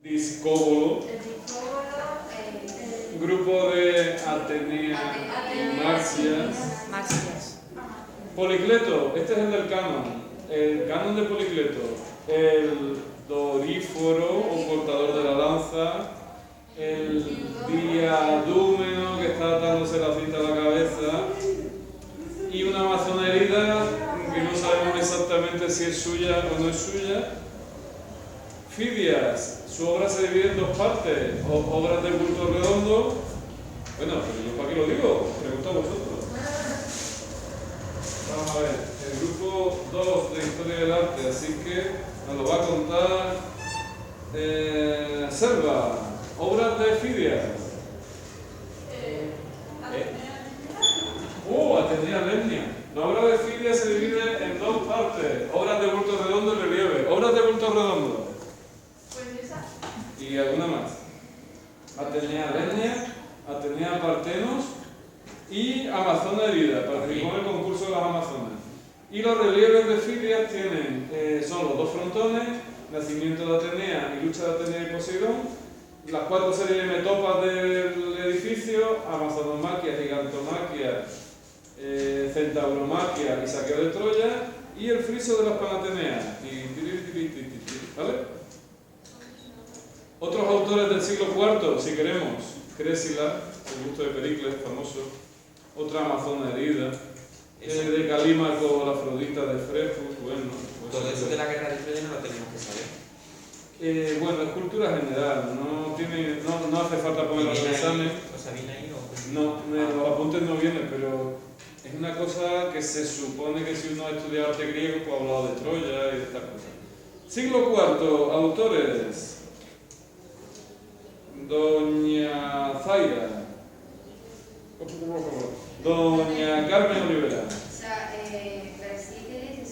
Discóbolo, grupo de Atenea y Marcias. Policleto, este es el del canon. El canon de Policleto, el doríforo o portador de la lanza, el diadúmeno que está atándose la cinta a la cabeza y una amazona herida que no sabemos exactamente si es suya o no es suya. Fidias, su obra se divide en dos partes, obras de bulto redondo. Bueno, pero yo para qué lo digo, pregunto a vosotros. Vamos a ver, el grupo 2 de Historia del Arte, así que nos lo va a contar Selva, obras de Fidias. Atenea Lemnia. La obra de Fidias se divide en dos partes, obras de bulto redondo y relieve. Obras de bulto redondo. Y alguna más. Atenea Lemnia, Atenea Partenos y Amazona herida. Participó en el concurso de las Amazonas. Y los relieves de Fidias tienen, son los dos frontones, nacimiento de Atenea y lucha de Atenea y Poseidón, las 4 series de metopas del edificio, Amazonomaquia, Gigantomaquia, Centauromaquia y saqueo de Troya, y el friso de las Panateneas. ¿Vale? Otros autores del siglo IV, si queremos, Crésila, el gusto de Pericles, famoso, otra Amazona herida, de Calímaco, la Afrodita de Frejus, bueno. Todo eso de la guerra de Troya no lo tenemos que saber. Bueno, es cultura general, no hace falta ponerlo en el examen. ¿O sea, viene ahí o...? No, los apuntes no vienen, pero es una cosa que se supone que si uno ha estudiado arte griego, pues ha hablado de Troya y de estas cosas. Siglo IV, autores. Doña Zaira. Doña Carmen Olivera. O sea, Praxíteles,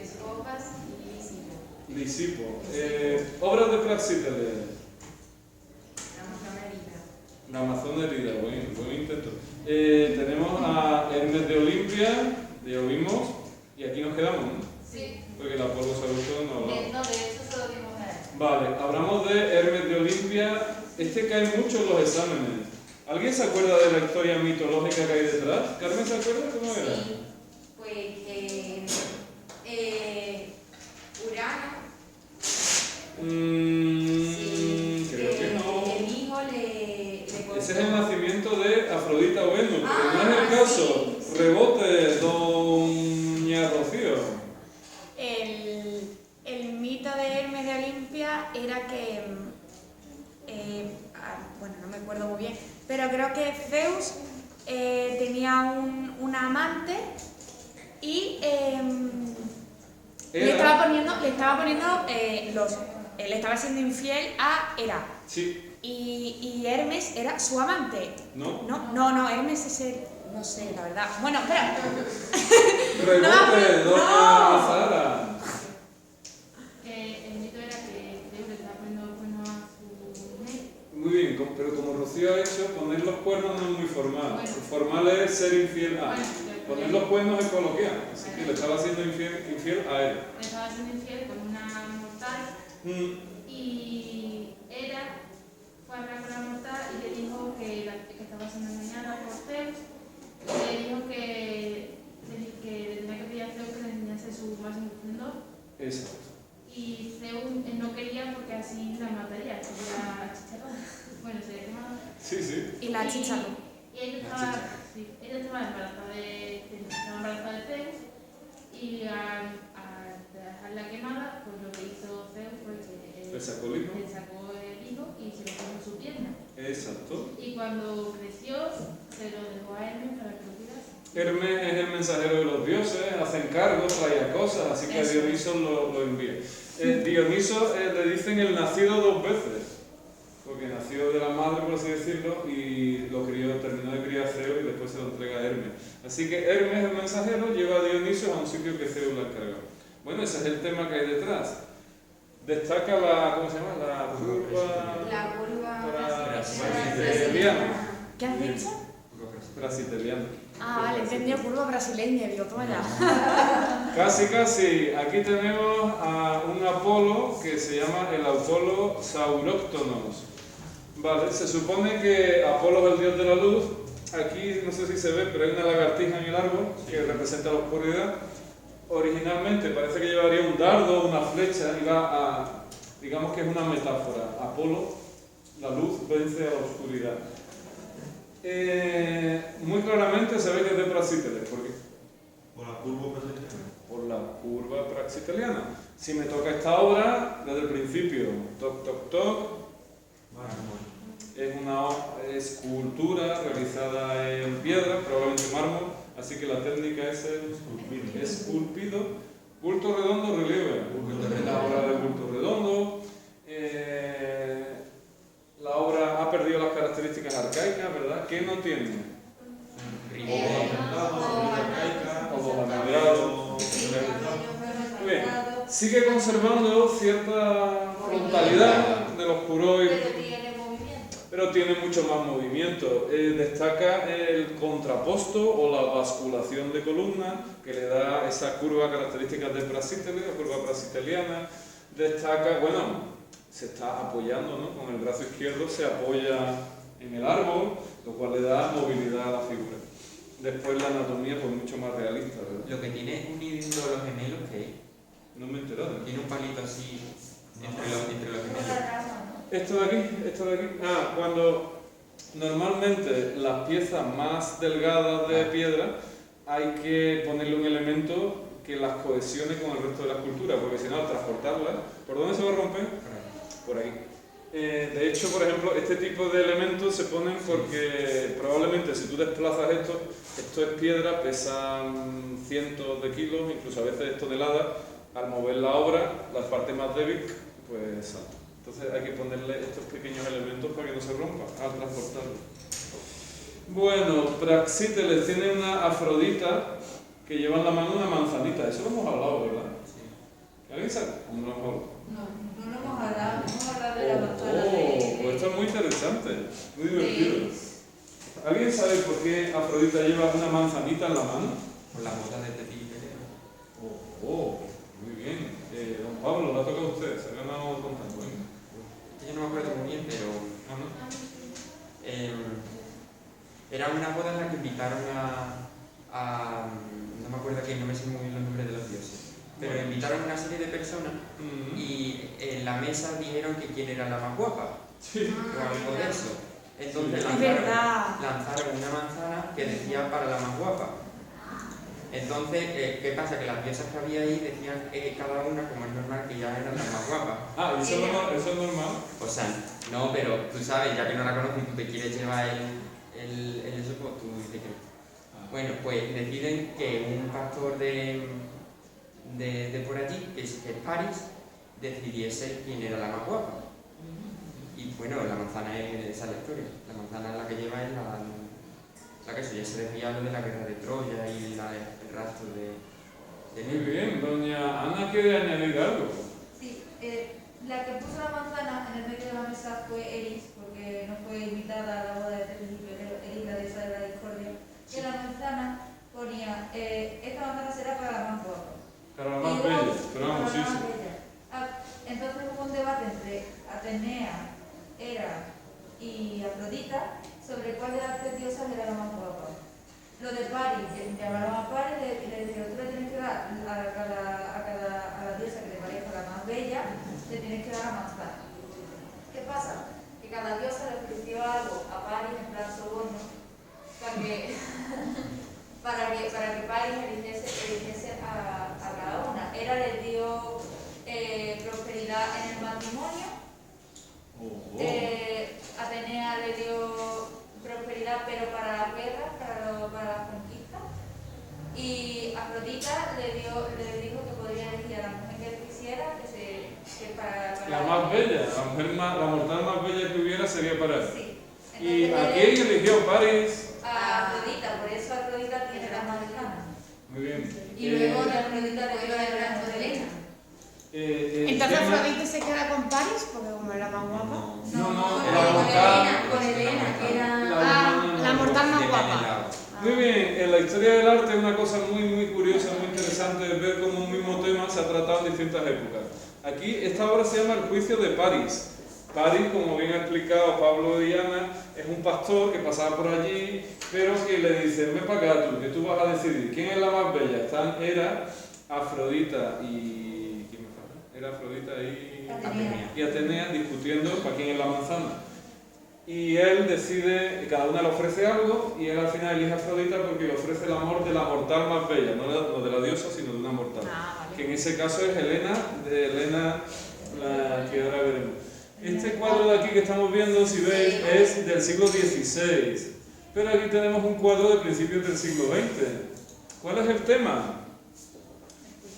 Escopas y Lisipo. Lisipo. Obras de Praxíteles. La Amazona herida. La Amazona herida, buen intento. Tenemos a Hermes de Olimpia, ya lo vimos, y aquí nos quedamos, ¿no? Sí. Porque la polvo saludo no hablamos. No, de eso solo vimos a Vale, hablamos de Hermes de Olimpia. Este cae mucho en los exámenes. ¿Alguien se acuerda de la historia mitológica que hay detrás? ¿Carmen se acuerda cómo era? Sí, pues Urano. Creo que no. El hijo le Ese es el nacimiento de Afrodita o Venus, pero no es el sí, caso. sí. Rebote, doña Rocío. El mito de Hermes de Olimpia era que, bueno, no me acuerdo muy bien, pero creo que Zeus tenía un amante y le estaba poniendo le estaba siendo infiel a Hera. Sí. Y Hermes era su amante. ¿No? No, Hermes es el... No sé, la verdad. Bueno, espera. Rebote, doña Zara. El mito era que Zeus le estaba poniendo cuernos a su mujer. Muy bien, pero como Rocío ha hecho, poner los cuernos no es muy formal. Bueno. Formal es ser infiel a. Bueno, Poner los cuernos es coloquial. Así que le estaba haciendo infiel a él. Le estaba siendo infiel con una mortal y Hera fue a hablar con la mortal y le dijo que estaba siendo engañada por Zeus y le dijo que le tenía que pedir a Zeus que le enseñase su máximo esplendor. Exacto. Y Zeus no quería porque así la mataría, porque la chicharrada. Bueno, se le quemaba. Sí. Y la chicharró. Y ella estaba embarazada de Zeus y al dejarla quemada, pues lo que hizo Zeus fue que Le sacó el hijo. le sacó el hijo y se lo puso en su pierna. Exacto. Y cuando creció, se lo dejó a Hermes para que lo cuidase. Hermes es el mensajero de los dioses, hace encargos, traía cosas, así que a Dioniso lo envía. Dioniso le dicen el nacido 2 veces, porque nació de la madre, por así decirlo, y lo crió, terminó de criar Zeus y después se lo entrega a Hermes. Así que Hermes, el mensajero, lleva a Dioniso a un sitio que Zeus le ha encargado. Bueno, ese es el tema que hay detrás. Destaca la, ¿cómo se llama? La curva brasiliana. ¿Qué has dicho? Brasiliana. Ah, vale, entendido curva brasileña, digo, toma ya. Casi. Aquí tenemos a un Apolo que se llama el Apolo Sauróctonos. Vale, se supone que Apolo es el dios de la luz. Aquí no sé si se ve, pero hay una lagartija en el árbol que representa la oscuridad. Originalmente parece que llevaría un dardo, una flecha, digamos que es una metáfora. Apolo, la luz vence a la oscuridad. Muy claramente se ve que es de Praxíteles. ¿Por qué? Por la curva praxiteliana. Por la curva praxiteliana. Si me toca esta obra, desde el principio, toc, toc, toc, es una escultura realizada en piedra, probablemente mármol, así que la técnica es el esculpido. Bulto redondo, relieve. La obra de bulto redondo. La obra ha perdido las características arcaicas, ¿verdad? ¿Qué no tiene? Muy bien. Sigue conservando cierta frontalidad de los curoides, pero tiene mucho más movimiento. Destaca el contraposto o la basculación de columna que le da esa curva característica de Praxíteles, la curva praxiteliana. Destaca, se está apoyando, ¿no? Con el brazo izquierdo se apoya en el árbol, lo cual le da movilidad a la figura. Después la anatomía pues mucho más realista, ¿verdad? Lo que tiene unido los gemelos, ¿qué? No me he enterado. Tiene un palito así entre los gemelos. Esto de aquí. Cuando normalmente las piezas más delgadas de piedra hay que ponerle un elemento que las cohesione con el resto de la escultura, porque si no, al transportarlas, ¿por dónde se va a romper? Por ahí. De hecho, por ejemplo, este tipo de elementos se ponen porque probablemente si tú desplazas esto es piedra, pesan cientos de kilos, incluso a veces toneladas, al mover la obra, la parte más débil, pues salta. Entonces hay que ponerle estos pequeños elementos para que no se rompa al transportarlo. Bueno, Praxíteles tiene una Afrodita que lleva en la mano una manzanita, eso lo hemos hablado, ¿verdad? Sí. ¿Alguien sabe? ¿No lo hemos hablado? No lo hemos hablado de la manzana de... Pues esto es muy interesante, muy divertido. ¿Alguien sabe por qué Afrodita lleva una manzanita en la mano? Por las botas de Tepí. Muy bien. Don Pablo, la toca a usted, se ha ganado con tanto. Yo no me acuerdo muy bien, pero... era una boda en la que invitaron a no me acuerdo quién, no me sé muy bien los nombres de los dioses. Pero invitaron a una serie de personas y en la mesa dijeron que quién era la más guapa. Sí. O algo de eso. Entonces lanzaron una manzana que decía para la más guapa. Entonces, ¿qué pasa? Que las diosas que había ahí decían cada una, como es normal, que ya eran las más guapas. ¿Y eso es normal? O sea, no, pero tú sabes, ya que no la conoces y tú te quieres llevar el eso, pues tú dices que... Bueno, pues deciden que un pastor de por allí, que es París, decidiese quién era la más guapa. Y bueno, la manzana esa es la historia. La manzana la que lleva es la que eso ya se decía lo de la guerra de Troya y el rastro de Muy bien, doña Ana quiere añadir algo. Sí, la que puso la manzana en el medio de la mesa fue Eris, porque no fue invitada a la boda de Eris, la diosa de la discordia. Y la manzana ponía, esta manzana será para la más guapa. Para la más bella, pero vamos, sí. Entonces hubo un debate entre Atenea, Hera y Afrodita sobre cuál de las tres diosas era la más guapa. Lo de Paris, llamaron a Paris y le dijeron, tú le tienes que dar a la diosa que te parezca la más bella, le tienes que dar la manzana. ¿Qué pasa? Que cada diosa le ofreció algo a Paris en plan soborno para que Paris eligiese a cada una. Hera le dio prosperidad en el matrimonio, Atenea le dio prosperidad pero para las guerras, para las conquistas, y Afrodita le dijo que podría elegir a la mujer que él quisiera, que para la más bella, la mortal más bella que hubiera sería para él. Sí. ¿Y a quién eligió París? A Afrodita, por eso Afrodita tiene la más lejana. Muy bien. Y luego la Afrodita le dio el rango de Helena. Entonces Afrodita se queda con París porque como era más guapa. No, con Helena, que era La mortal más guapa. Muy bien, en la historia del arte una cosa muy curiosa, muy interesante es ver cómo un mismo tema se ha tratado en distintas épocas. Aquí esta obra se llama El juicio de París. París, como bien ha explicado Pablo y Ana, es un pastor que pasaba por allí, pero que le dice, ven para acá tú, que tú vas a decidir quién es la más bella. Están Hera, Afrodita y... ¿quién me falta? Era Afrodita y Atenea discutiendo para quién es la manzana. Y él decide, cada una le ofrece algo, y él al final elige a Afrodita porque le ofrece el amor de la mortal más bella, no de la diosa, sino de una mortal. Vale. Que en ese caso es Helena, de Helena, la que ahora veremos. Este cuadro de aquí que estamos viendo, si veis, es del siglo XVI, pero aquí tenemos un cuadro de principios del siglo XX. ¿Cuál es el tema?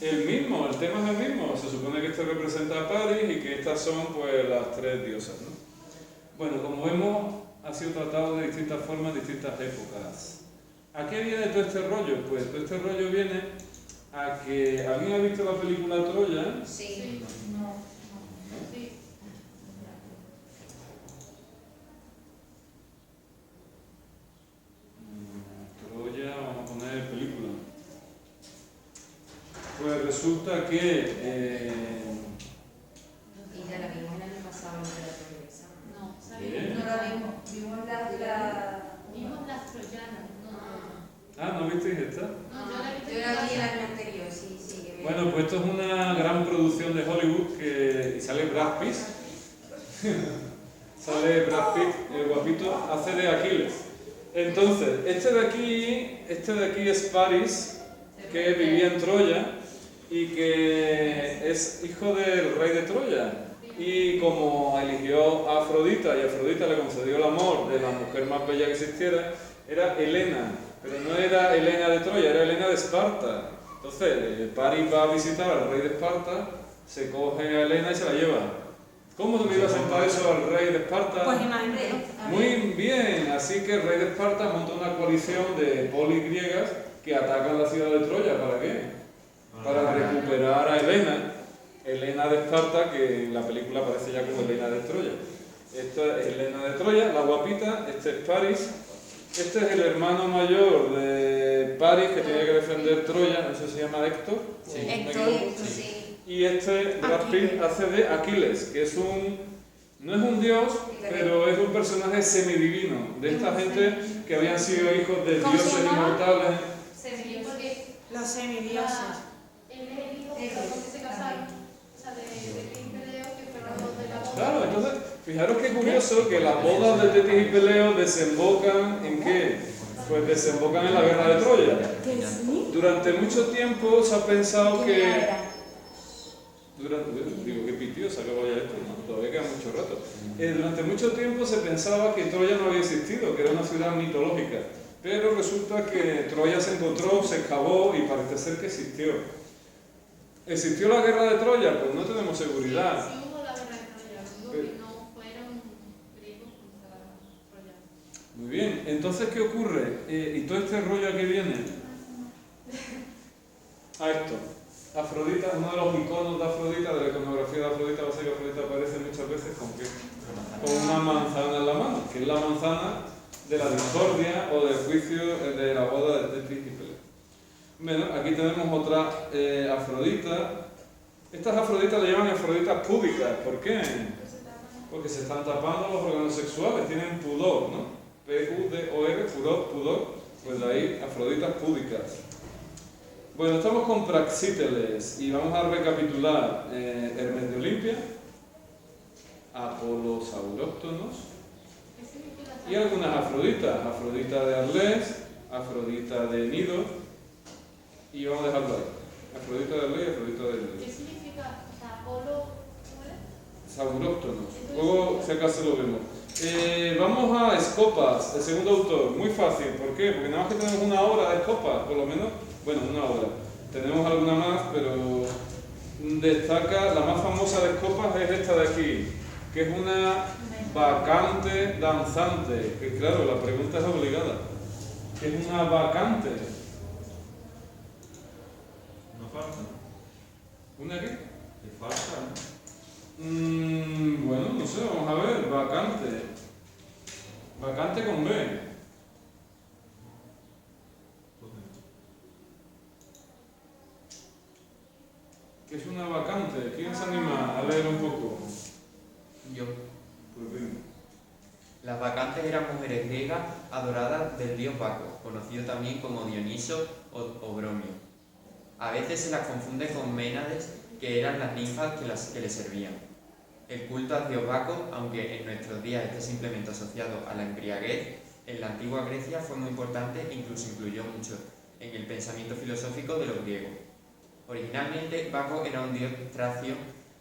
El mismo, el tema es el mismo. Se supone que este representa a París y que estas son pues las tres diosas, ¿no? Bueno, como vemos, ha sido tratado de distintas formas en distintas épocas. ¿A qué viene todo este rollo? Pues todo este rollo viene a que... ¿Alguien ha visto la película Troya? Sí. No. Sí. Troya, vamos a poner película. Pues resulta que... Y ya la vimos el año pasado en la televisión. No, Bien. No la vimos. Vimos vimos las troyanas. ¿no visteis esta? No, yo la vi. Yo la vi el año anterior, sí. Que Bueno, pues esto es una gran producción de Hollywood y sale Brad Pitt. Sale Brad Pitt, el guapito, hace de Aquiles. Entonces, este de aquí es París, que vivía en Troya y que es hijo del rey de Troya. Y como eligió a Afrodita y Afrodita le concedió el amor de la mujer más bella que existiera, era Helena, pero no era Helena de Troya, era Helena de Esparta. Entonces, París va a visitar al rey de Esparta, se coge a Helena y se la lleva. ¿Cómo le iba a sentar eso al rey de Esparta? Pues imagínate. Muy bien, así que el rey de Esparta monta una coalición de polis griegas que atacan la ciudad de Troya. ¿Para qué? Para recuperar a Helena. Helena de Esparta, que en la película aparece ya como Helena de Troya. Esta es Helena de Troya, la guapita. Este es París. Este es el hermano mayor de París que tenía que defender Troya. Eso se llama Héctor. Sí. ¿Me Héctor, equivoco? Sí. Y este Brad Pitt hace de Aquiles, que es no es un dios, pero es un personaje semidivino, de esta gente que habían sido hijos de ¿Cómo se dioses llamaba? inmortales. Sí, porque Los semidioses. él es el hijo de los que se casaron. O sea, de Tetis y Peleo, que fueron los de la boda. Claro, entonces, fijaros qué curioso que las bodas de Tetis y Peleo desembocan ¿en qué? Pues desembocan en la guerra de Troya. Durante mucho tiempo se ha pensado que... digo, qué pitido, se acabó ya esto, ¿no? Todavía queda mucho rato. Durante mucho tiempo se pensaba que Troya no había existido, que era una ciudad mitológica. Pero resulta que Troya se encontró, se excavó y parece ser que existió. ¿Existió la guerra de Troya? Pues no tenemos seguridad. Sí, hubo la guerra de Troya, lo único que no fueron griegos contra Troya. Muy bien, entonces ¿qué ocurre? ¿Y todo este rollo a qué viene? A esto. Afrodita, uno de los iconos de Afrodita, de la iconografía de Afrodita, va a ser que Afrodita aparece muchas veces ¿con qué? Con una manzana en la mano, que es la manzana de la discordia o del juicio de la boda de Tetis y Peleo. Bueno, aquí tenemos otra Afrodita. Estas Afroditas le llaman Afroditas púdicas. ¿Por qué? Porque se están tapando los órganos sexuales, tienen pudor, ¿no? P-U-D-O-R, pudor. Pues de ahí Afroditas púdicas. Bueno, estamos con Praxíteles y vamos a recapitular Hermes de Olimpia, Apolo Sauróctonos y algunas Afroditas, Afrodita de Arles, Afrodita de Nido y vamos a dejarlo ahí, Afrodita de Arles y Afrodita de Nido. ¿Qué significa Apolo? ¿Cómo era? Sauróctonos, luego si acaso lo vemos. Vamos a Escopas, el segundo autor, muy fácil, ¿por qué? Porque nada más que tenemos una obra de Escopas, por lo menos. Bueno, una obra. Tenemos alguna más, pero destaca, la más famosa de Escopas es esta de aquí, que es una bacante danzante. Que claro, la pregunta es obligada. ¿Qué es una bacante? No falta. ¿Una qué? Es falsa, ¿no? Bueno, no sé, vamos a ver. Bacante. Bacante con B. ¿Qué es una vacante? ¿Quién se anima a leer un poco? Yo. Pues venga. Las bacantes eran mujeres griegas adoradas del dios Baco, conocido también como Dioniso o Bromio. A veces se las confunde con Ménades, que eran las ninfas que le servían. El culto al dios Baco, aunque en nuestros días esté simplemente asociado a la embriaguez, en la antigua Grecia fue muy importante e incluso influyó mucho en el pensamiento filosófico de los griegos. Originalmente, Baco era un dios tracio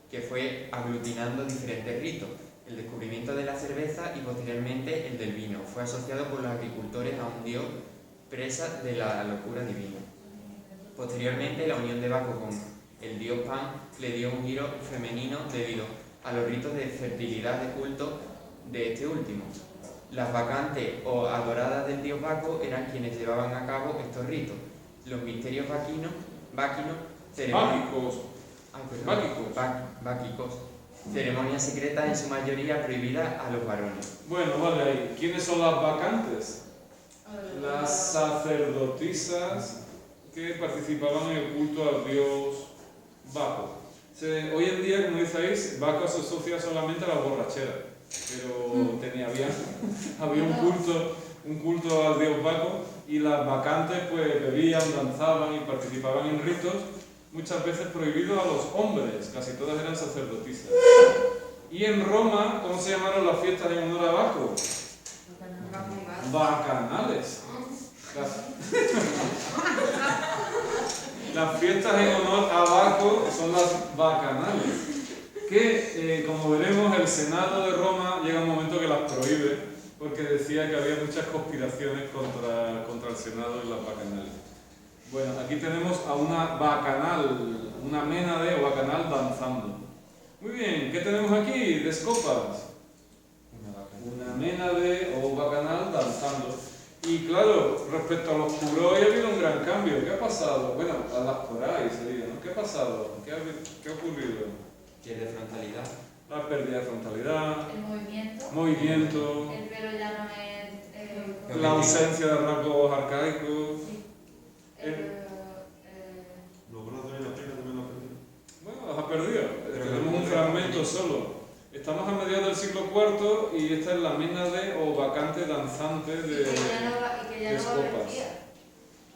que fue aglutinando diferentes ritos. El descubrimiento de la cerveza y posteriormente el del vino fue asociado por los agricultores a un dios presa de la locura divina. Posteriormente, la unión de Baco con el dios Pan le dio un giro femenino debido a los ritos de fertilidad de culto de este último. Las bacantes o adoradas del dios Baco eran quienes llevaban a cabo estos ritos. Los misterios báquicos, ceremonias secretas en su mayoría prohibidas a los varones. Bueno, vale, ahí. ¿Quiénes son las bacantes? Las sacerdotisas que participaban en el culto al dios Baco. Hoy en día, como diceis, Baco se asocia solamente a la borrachera, pero había un culto al dios Baco, y las bacantes pues bebían, danzaban y participaban en ritos, muchas veces prohibidos a los hombres, casi todas eran sacerdotisas. Y en Roma, ¿cómo se llamaron las fiestas en honor a Baco? Bacanales. Las fiestas en honor a Baco son las bacanales, que como veremos el Senado de Roma llega un momento que las prohíbe, porque decía que había muchas conspiraciones contra el Senado y las bacanales. Bueno, aquí tenemos a una bacanal, una ménade o bacanal danzando. Muy bien, ¿qué tenemos aquí de escopas? Una ménade o bacanal danzando. Y claro, respecto a los curoy ha habido un gran cambio. ¿Qué ha pasado? Bueno, a las coray sería, ¿no? ¿Qué ha pasado? ¿Qué ha ocurrido? Pierde frontalidad. La pérdida de frontalidad. El movimiento. Movimiento. El pelo ya no es... La ausencia de rasgos arcaicos. Sí. Los brazos y la pierna también lo han perdido. Bueno, las ha perdido. Tenemos un fragmento solo. Estamos a mediados del siglo IV y esta es la ménade o vacante danzante de escopas.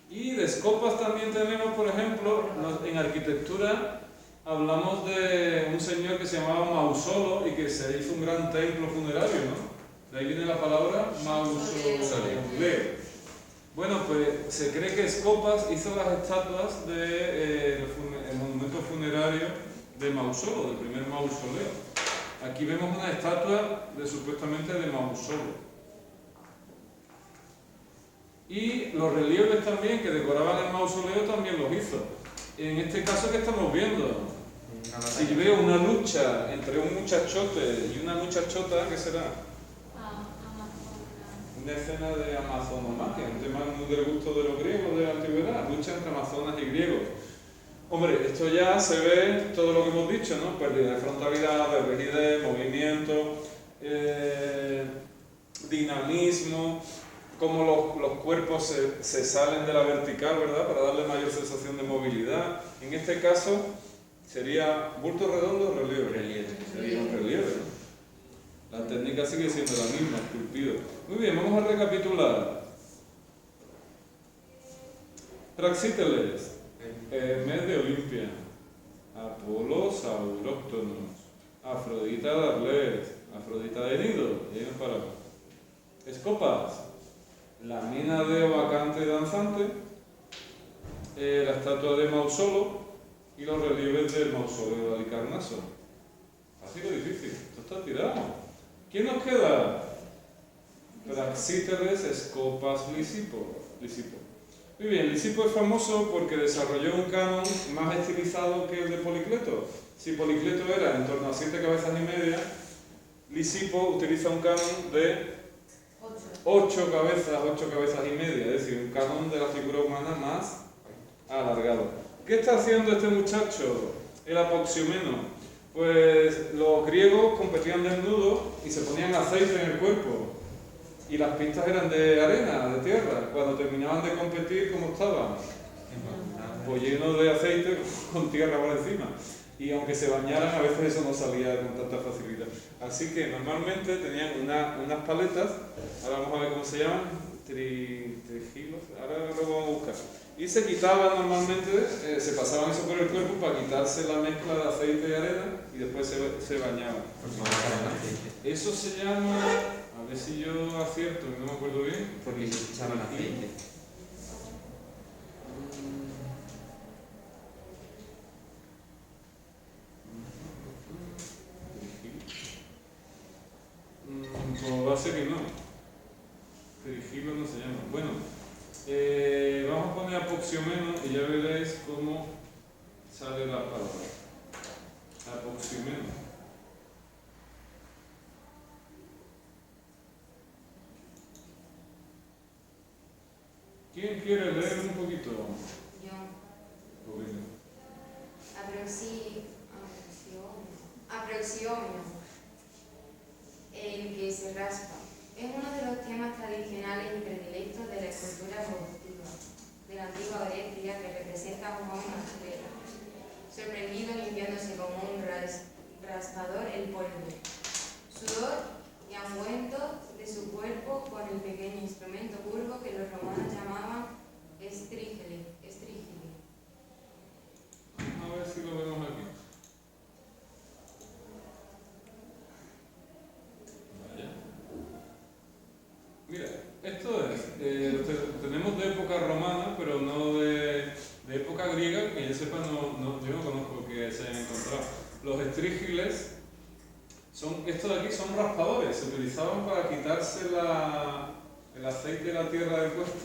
Y de escopas también tenemos, por ejemplo, en arquitectura hablamos de un señor que se llamaba Mausolo y que se hizo un gran templo funerario, ¿no? De ahí viene la palabra mausoleo. Bueno, pues se cree que Escopas hizo las estatuas del monumento funerario de Mausolo, del primer mausoleo. Aquí vemos una estatua supuestamente de Mausolo. Y los relieves también que decoraban el mausoleo también los hizo. En este caso, ¿qué estamos viendo? Si veo una lucha entre un muchachote y una muchachota, ¿qué será? Una escena de amazonomaquia, un tema muy del gusto de los griegos de la antigüedad, lucha entre amazonas y griegos. Hombre, esto ya se ve todo lo que hemos dicho, ¿no? Pérdida de frontalidad, de rigidez, movimiento, dinamismo, cómo los cuerpos se salen de la vertical, ¿verdad? Para darle mayor sensación de movilidad. En este caso sería bulto redondo o relieve. Sería un relieve, ¿no? La técnica sigue siendo la misma, esculpido. Muy bien, vamos a recapitular. Praxíteles, Hermes de Olimpia, Apolo Sauróctonos, Afrodita de Arles, Afrodita de Nido, y ahí nos paramos. Escopas, la ménade o vacante danzante, la estatua de Mausolo y los relieves del mausoleo de Halicarnaso. Fácil o difícil, esto está tirado. ¿Quién nos queda? Praxíteles, Escopas, Lisipo. Muy bien, Lisipo es famoso porque desarrolló un canon más estilizado que el de Policleto. Si Policleto era en torno a 7 cabezas y media, Lisipo utiliza un canon de 8 cabezas y media, es decir, un canon de la figura humana más alargado. ¿Qué está haciendo este muchacho, el Apoxiomeno? Pues los griegos competían desnudos y se ponían aceite en el cuerpo. Y las pistas eran de arena, de tierra. Cuando terminaban de competir, ¿cómo estaban? pues lleno de aceite con tierra por encima. Y aunque se bañaran, a veces eso no salía con tanta facilidad. Así que normalmente tenían unas paletas, ahora vamos a ver cómo se llaman, trigilos, ahora lo vamos a buscar. Y se quitaban normalmente, se pasaban eso por el cuerpo para quitarse la mezcla de aceite y arena y después se bañaban. Eso se llama, a ver si yo acierto, no me acuerdo bien. Porque se echaban aceite. Pues va a ser que no. Perigilo no se llama. Bueno, vamos a poner apoxiomeno y ya veréis cómo sale la palabra. Apoxiomeno. ¿Quién quiere leer un poquito? Yo. Pues venga. Aproxiomio. El que se raspa. Es uno de los temas tradicionales y predilectos de la escultura evolutiva de la antigua Grecia, que representa a un hombre masculino, sorprendido limpiándose con un raspador el polvo, sudor y ungüento de su cuerpo con el pequeño instrumento curvo que los romanos llamaban estrígile. A ver si lo vemos aquí. Vaya. Mira, esto es, tenemos de época romana, pero no de época griega, que yo sepa, yo no conozco que se hayan encontrado. Los estrígiles, estos de aquí son raspadores, se utilizaban para quitarse el aceite de la tierra del cuerpo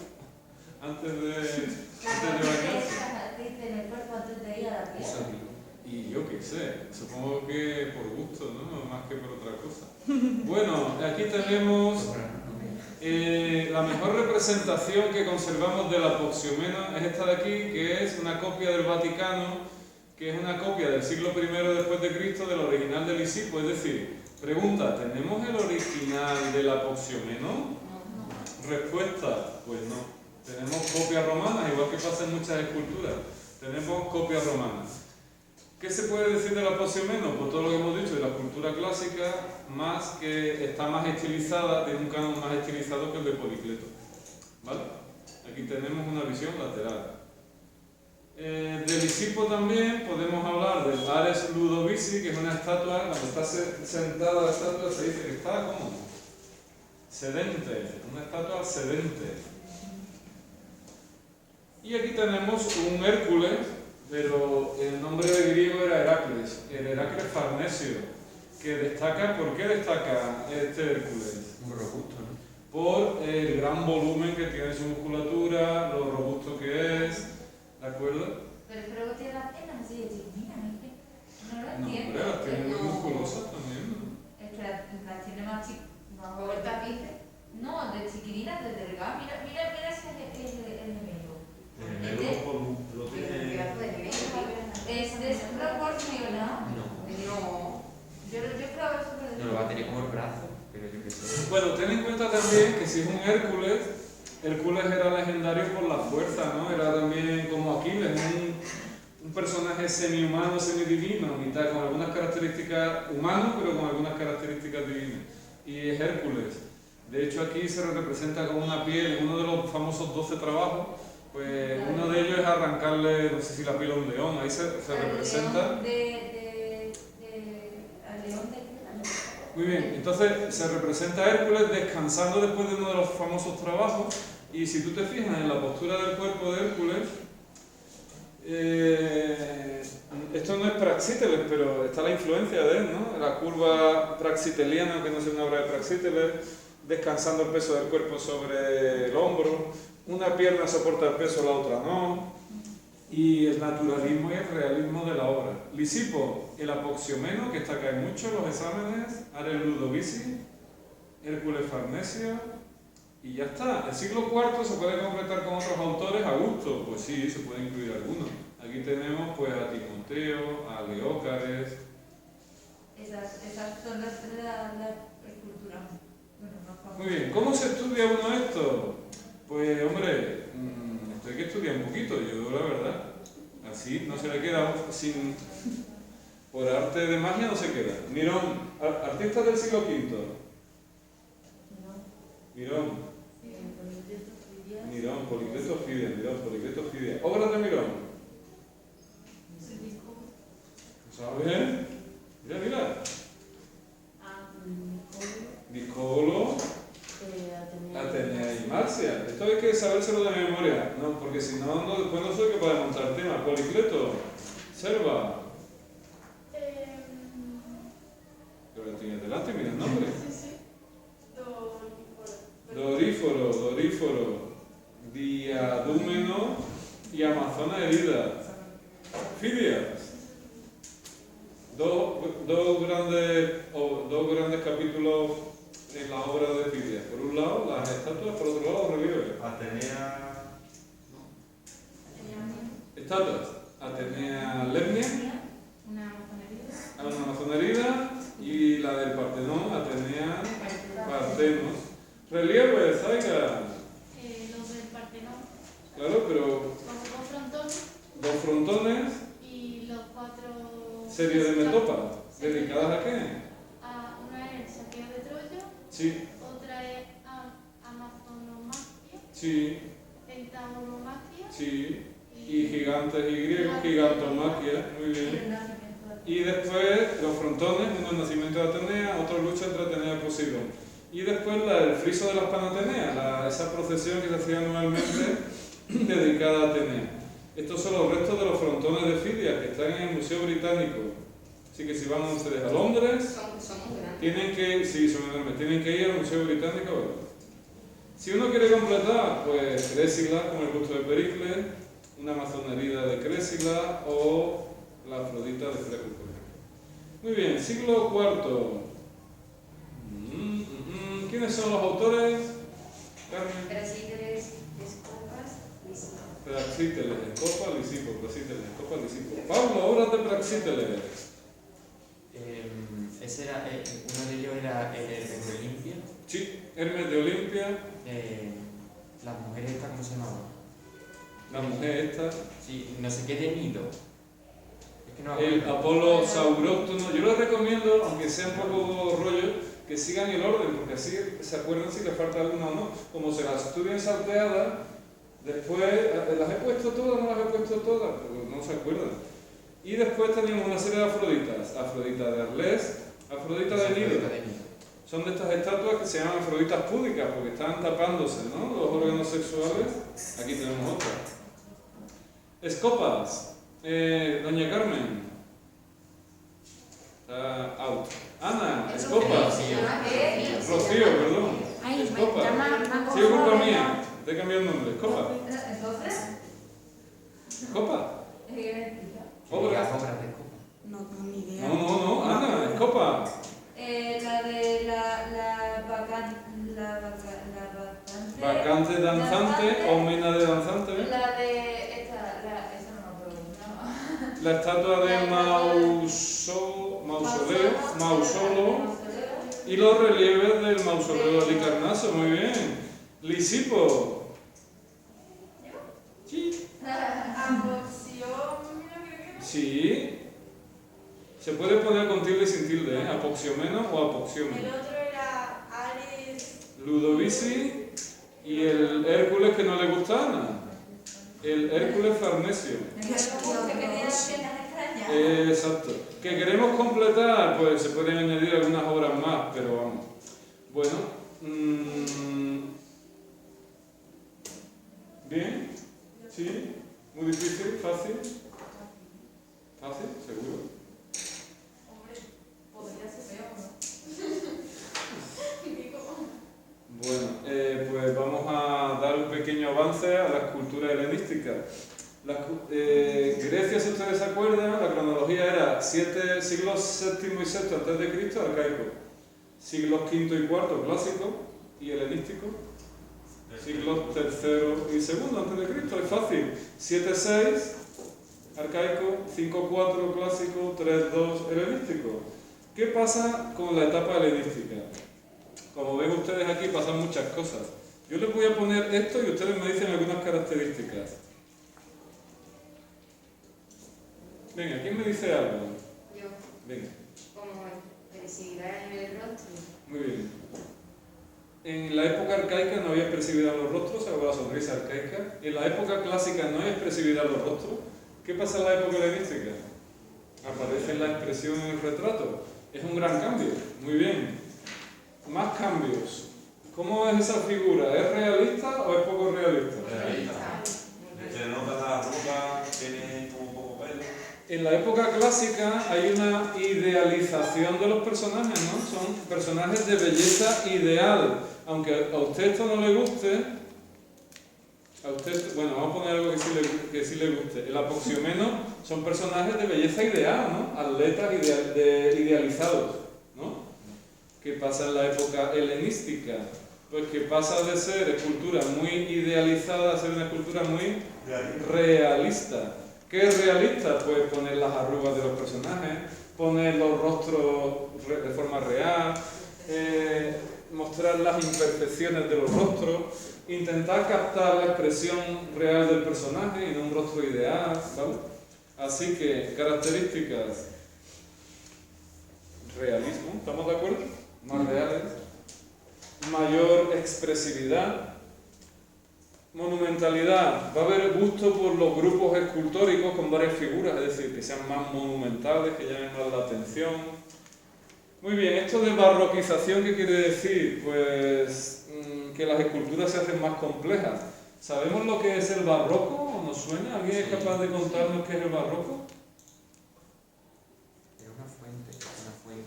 antes de bañarse. aceite en el cuerpo antes de ir a la piel. Y yo qué sé, supongo que por gusto, ¿no? Más que por otra cosa. Bueno, aquí tenemos la mejor representación que conservamos del apoxiomeno, es esta de aquí, que es una copia del Vaticano, que es una copia del siglo I después de Cristo del original de Lisipo. Es decir, pregunta, ¿tenemos el original del apoxiomeno? Respuesta, pues no. Tenemos copias romanas, igual que pasa en muchas esculturas. Tenemos copias romanas. ¿Qué se puede decir del apoxiomeno? Pues todo lo que hemos dicho de la escultura clásica, más que está más estilizada, tiene un canon más estilizado que el de Policleto. ¿Vale? Aquí tenemos una visión lateral. De Lisipo también podemos hablar del Ares Ludovisi, que es una estatua, cuando está sentada la estatua se dice que está como sedente, una estatua sedente. Y aquí tenemos un Hércules, pero el nombre de griego era Heracles, el Heracles Farnesio, que destaca, ¿por qué destaca este Hércules? Muy robusto, ¿no? Por el gran volumen que tiene su musculatura, lo robusto que es, ¿de acuerdo? Pero creo que tiene las piernas así de chiquitas, ¿no? No lo No, entiendo. hombre, las tiene muy musculosas también, ¿no? Es que las tiene más chiquitas. ¿Cortas, dices? No, de chiquitinas, de delgadas. Mira ese es el enemigo. El gemelo lo tiene. Es proporcional. No. Yo creo que No lo va a tener como el brazo, pero yo qué sé. Bueno, ten en cuenta también que si es un Hércules, Hércules era legendario por la fuerza, ¿no? Era también como Aquiles, un personaje semi-humano, semi-divino, mitad, con algunas características humanas, pero con algunas características divinas. Y es Hércules. De hecho, aquí se representa con una piel, en uno de los famosos 12 trabajos, pues uno de ellos es arrancarle, no sé si la piel a un león, ahí se representa. Al león de... Muy bien, entonces se representa a Hércules descansando después de uno de los famosos trabajos, y si tú te fijas en la postura del cuerpo de Hércules, esto no es Praxíteles, pero está la influencia de él, ¿no? La curva praxiteliana, aunque no sea una obra de Praxíteles, descansando el peso del cuerpo sobre el hombro, una pierna soporta el peso, la otra no, y el naturalismo y el realismo de la obra. Lisipo, el apoxiomeno, que está acá en muchos los exámenes, Ares Ludovisi, Hércules Farnesio, y ya está. El siglo IV se puede completar con otros autores a gusto, pues sí, se puede incluir algunos. Aquí tenemos pues a Timoteo, a Leócares. Esas son las esculturas. Bueno, no famosas. Muy bien, ¿cómo se estudia uno esto? Pues hombre, esto hay que estudiar un poquito, yo la verdad. Así no se le queda sin... Por arte de magia no se queda. Mirón, artista del siglo V. Mirón. Mirón, Policleto Fidia, Mirón, Policleto Fidia. Obras de Mirón. ¿Sabes? Mira, mira. Nicolo, Atenea y Marcia. Esto hay que sabérselo de memoria, ¿no? Porque si no, después no soy capaz de montar temas. Policleto, Serva. Pero lo tienes delante, mira el nombre. Doríforo, Diadúmeno y Amazona herida. Fidias. Dos grandes capítulos en la obra de Fidias. Por un lado, las estatuas, por otro lado, los relieves. Atenea. Estatuas. Atenea Lemnia, una amazonerida, y la del Partenón, Atenea Partenos. Relieves, Zaiga. Los del Partenón. Claro, pero Son dos frontones. dos frontones, Y los 4... serie de metopas. ¿Dedicadas a qué? Una es el saqueo de Troya, Sí, otra es Amazonomaquia, sí, Pentauromaquia sí. Y gigantes y griegos, gigantomaquia, muy bien. Y después los frontones, uno el nacimiento de Atenea, otro lucha entre Atenea y Poseidón. Y después el friso de las Panateneas, esa procesión que se hacía anualmente dedicada a Atenea. Estos son los restos de los frontones de Fidias que están en el Museo Británico. Así que si van ustedes a Londres, Son grandes. tienen que ir al Museo Británico a verlo. Si uno quiere completar, pues Crésila con el busto de Pericles, una amazonerida de Crésila o la Afrodita de Frecus, por ejemplo. Muy bien, siglo IV. ¿Quiénes son los autores? Carmen. Praxíteles, Escopas, Lisipo. Praxíteles, Escopa, Lisipo, Praxíteles, Escopa, Lisipo. Pablo, obras de Praxíteles. Ese era, uno de ellos era el Hermes de Olimpia. Sí, Hermes de Olimpia. Las mujeres estas, ¿cómo se llamaban? La mujer esta. Sí, no sé qué de Nido. Es que no me El acuerdo. Apolo Sauróctono. Yo les recomiendo, aunque sea un poco rollo, que sigan el orden, porque así se acuerdan si les falta alguna o no. Como se las estudian salteadas, después las he puesto todas, no las he puesto todas, porque no se acuerdan. Y después tenemos una serie de Afroditas. Afrodita de Arles, Afrodita de Nido. Son de estas estatuas que se llaman Afroditas púdicas, porque están tapándose, ¿no?, los órganos sexuales. Aquí tenemos otra. Escopas. Doña Carmen. Out. Ana, Escopas. Rocío, perdón. Ay, Escopas. me Sí, es culpa mía. Te he cambiado el nombre. Escopas. Entonces, Escopas. Obras de Escopa. No, ni idea. No, Ana, Escopas. la de la Vacante danzante o mena de danzante. La de esta no me acuerdo cómo se llama. La estatua de Mausolo y los relieves del mausoleo de Halicarnaso. Muy bien. Lisipo. Sí. Sí. Se puede poner con tilde y sin tilde, ¿eh? Apoxiomeno o apoxiomeno. El otro era Ares. Ludovici y el Hércules que no le gusta a Ana. El Hércules Farnesio. Exacto. ¿Que queremos completar? Pues se pueden añadir algunas obras más, pero vamos. Bueno. ¿Bien? ¿Sí? ¿Muy difícil? ¿Fácil? ¿Fácil? ¿Seguro? Podría ser peor, ¿no? Bueno, pues vamos a dar un pequeño avance a la escultura helenística. Grecia, si ustedes se acuerdan, la cronología era siglos VII y VI a.C., arcaico, siglos V y IV clásico y helenístico, siglos III y II a.C., es fácil, 7-6 arcaico, 5-4 clásico, 3-2 helenístico. ¿Qué pasa con la etapa helenística? Como ven ustedes aquí pasan muchas cosas. Yo les voy a poner esto y ustedes me dicen algunas características. Venga, ¿quién me dice algo? Yo, Venga, como expresividad en el rostro. muy bien. En la época arcaica no había expresividad en los rostros, salvo la sonrisa arcaica. En la época clásica no hay expresividad en los rostros. ¿Qué pasa en la época helenística? Aparece la expresión en el retrato. Es un gran cambio. Muy bien. Más cambios. ¿Cómo es esa figura? ¿Es realista o es poco realista? Realista. Se nota la ropa, tiene como poco pelo. En la época clásica hay una idealización de los personajes, ¿no? Son personajes de belleza ideal. Aunque a usted esto no le guste, a usted, bueno, vamos a poner algo que sí le guste. El apoxiomeno son personajes de belleza ideal, ¿no? Atletas idealizados, ¿no? ¿Qué pasa en la época helenística? Pues que pasa de ser escultura muy idealizada a ser una escultura muy realista. ¿Qué es realista? Pues poner las arrugas de los personajes, poner los rostros de forma real, mostrar las imperfecciones de los rostros, intentar captar la expresión real del personaje y no un rostro ideal, ¿vale? Así que, características: realismo, ¿estamos de acuerdo? Más reales, mayor expresividad, monumentalidad, va a haber gusto por los grupos escultóricos con varias figuras, es decir, que sean más monumentales, que llamen más la atención. Muy bien, esto de barroquización, ¿qué quiere decir? Pues que las esculturas se hacen más complejas. ¿Sabemos lo que es el barroco? ¿Nos suena? ¿Alguien es capaz de contarnos qué es el barroco? Es una fuente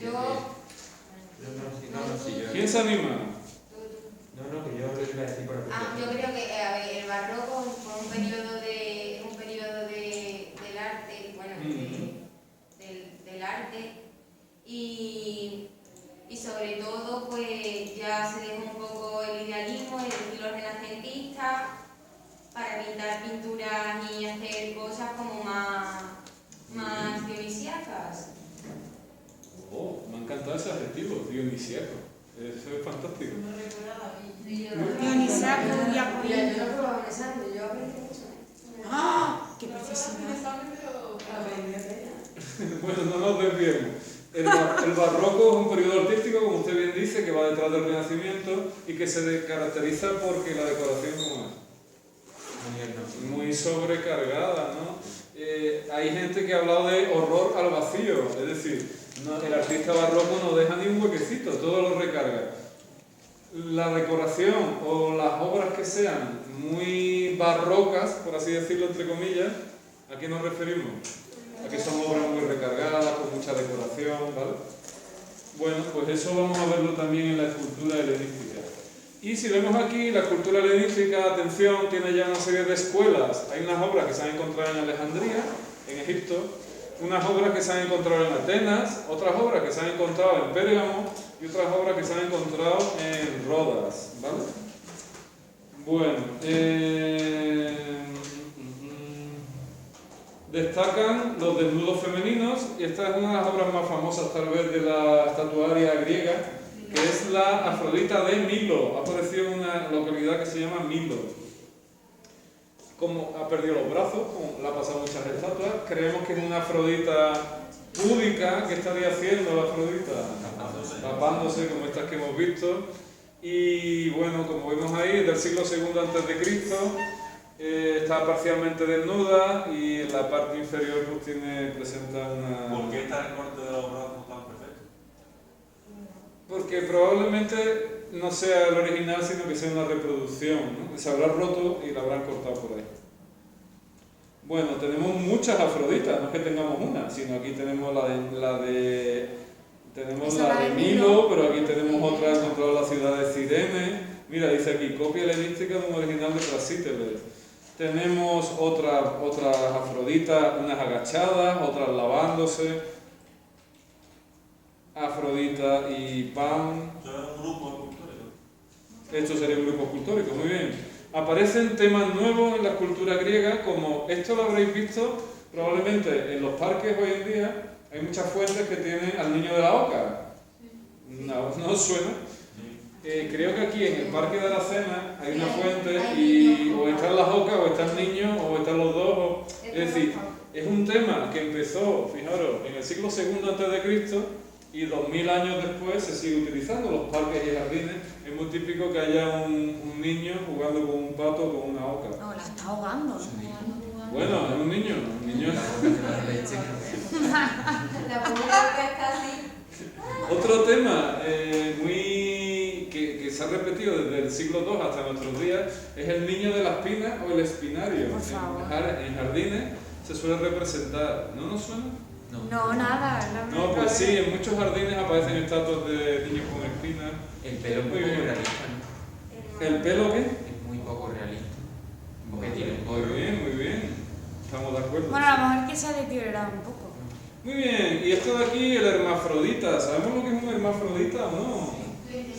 Yo. yo. ¿Quién se anima? No, que yo lo iba a decir por Yo creo que a ver, el barroco fue un periodo del arte, bueno, del arte y sobre todo pues ya se dejó un poco el idealismo, el estilo renacentista para pintar pinturas y hacer cosas como más dionisíacas. Oh, me ha encantado ese adjetivo, dionisíaco. Eso es fantástico. Dionisíaco y Mira, apoyo. yo no probaba un examen, yo aprendí mucho. ¡Ah! ¡Qué precisidad! Bueno, no nos desviemos. El barroco es un periodo artístico, como usted bien dice, que va detrás del Renacimiento y que se caracteriza porque la decoración es muy sobrecargada, ¿no? Hay gente que ha hablado de horror al vacío, es decir, el artista barroco no deja ni un huequecito, todo lo recarga. La decoración o las obras que sean muy barrocas, por así decirlo entre comillas, ¿a qué nos referimos? A que son obras muy recargadas, con mucha decoración, ¿vale? Bueno, pues eso vamos a verlo también en la escultura helenística. Y si vemos aquí, la escultura helenística, atención, tiene ya una serie de escuelas. Hay unas obras que se han encontrado en Alejandría, en Egipto, unas obras que se han encontrado en Atenas, otras obras que se han encontrado en Pérgamo y otras obras que se han encontrado en Rodas, ¿vale? Bueno, destacan los desnudos femeninos y esta es una de las obras más famosas tal vez de la estatuaria griega, que es la Afrodita de Milo. Ha aparecido en una localidad que se llama Milo. Como ha perdido los brazos, como le ha pasado a muchas estatuas, creemos que es una Afrodita púdica. ¿Qué estaría haciendo la Afrodita? Tapándose, como estas que hemos visto. Y bueno, como vemos ahí, es del siglo II a.C., está parcialmente desnuda y en la parte inferior pues presenta una... ¿Por qué está el corte de los brazos tan perfecto? Porque probablemente no sea el original, sino que sea una reproducción, ¿no? Se habrá roto y la habrán cortado por ahí. Bueno, tenemos muchas Afroditas, no es que tengamos una, sino aquí tenemos la de Milo, pero aquí tenemos otra encontrada en la ciudad de Cirene. Mira, dice aquí, copia helenística de un original de Prasíteles. Tenemos otras Afroditas, unas agachadas, otras lavándose. Afrodita y Pan. Eso es un grupo escultórico. Esto sería un grupo escultórico, muy bien. Aparecen temas nuevos en la escultura griega, como esto lo habréis visto probablemente en los parques hoy en día. Hay muchas fuentes que tienen al niño de la oca. ¿No os suena? Creo que aquí en el Parque de Aracena hay una fuente y o están las ocas o está el niño o están los dos. Es decir, Es un tema que empezó, fijaros, en el siglo II a.C. y 2000 años después se sigue utilizando. Los parques y jardines es muy típico que haya un niño jugando con un pato o con una oca. No, la está ahogando. Bueno, es un niño. La pobre está así. Otro tema que se ha repetido desde el siglo II hasta nuestros días es el niño de la espina o el espinario. Por favor. En jardines se suele representar. ¿No nos suena? No, nada. No, pues sí, en muchos jardines aparecen estatuas de niños con espinas. El pelo es muy poco realista, ¿no? ¿El pelo qué? Es muy poco realista. Porque tiene un Muy polvo. bien, muy bien. Estamos de acuerdo. Bueno, a lo mejor que se ha deteriorado un poco. Muy bien, y esto de aquí, el hermafrodita. ¿Sabemos lo que es un hermafrodita o no? Sí,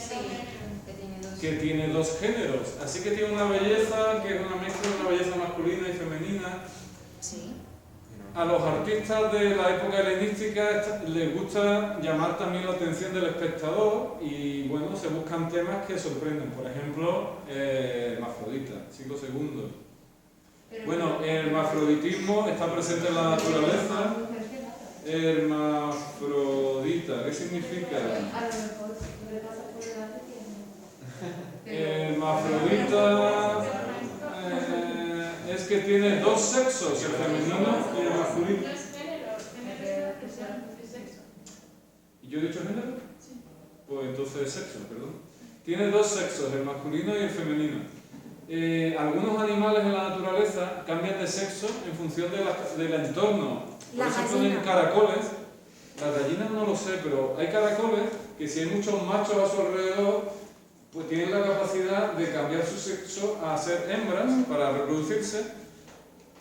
Que tiene dos géneros. Así que tiene una belleza que es una mezcla de una belleza masculina y femenina. Sí. A los artistas de la época helenística les gusta llamar también la atención del espectador y bueno, se buscan temas que sorprenden. Por ejemplo, hermafrodita, siglo II. Bueno, el hermafroditismo está presente en la naturaleza. Hermafrodita, ¿qué significa? A lo mejor le pasa por delante que Hermafrodita es que tiene dos sexos, el femenino y el masculino. No es género, género es sexo. ¿Y yo he dicho género? Sí. Pues entonces es sexo, perdón. Tiene dos sexos, el masculino y el femenino. Algunos animales en la naturaleza cambian de sexo en función del entorno. Por eso ponen caracoles. Las gallinas no lo sé, pero hay caracoles que si hay muchos machos a su alrededor, pues tienen la capacidad de cambiar su sexo a ser hembras para reproducirse.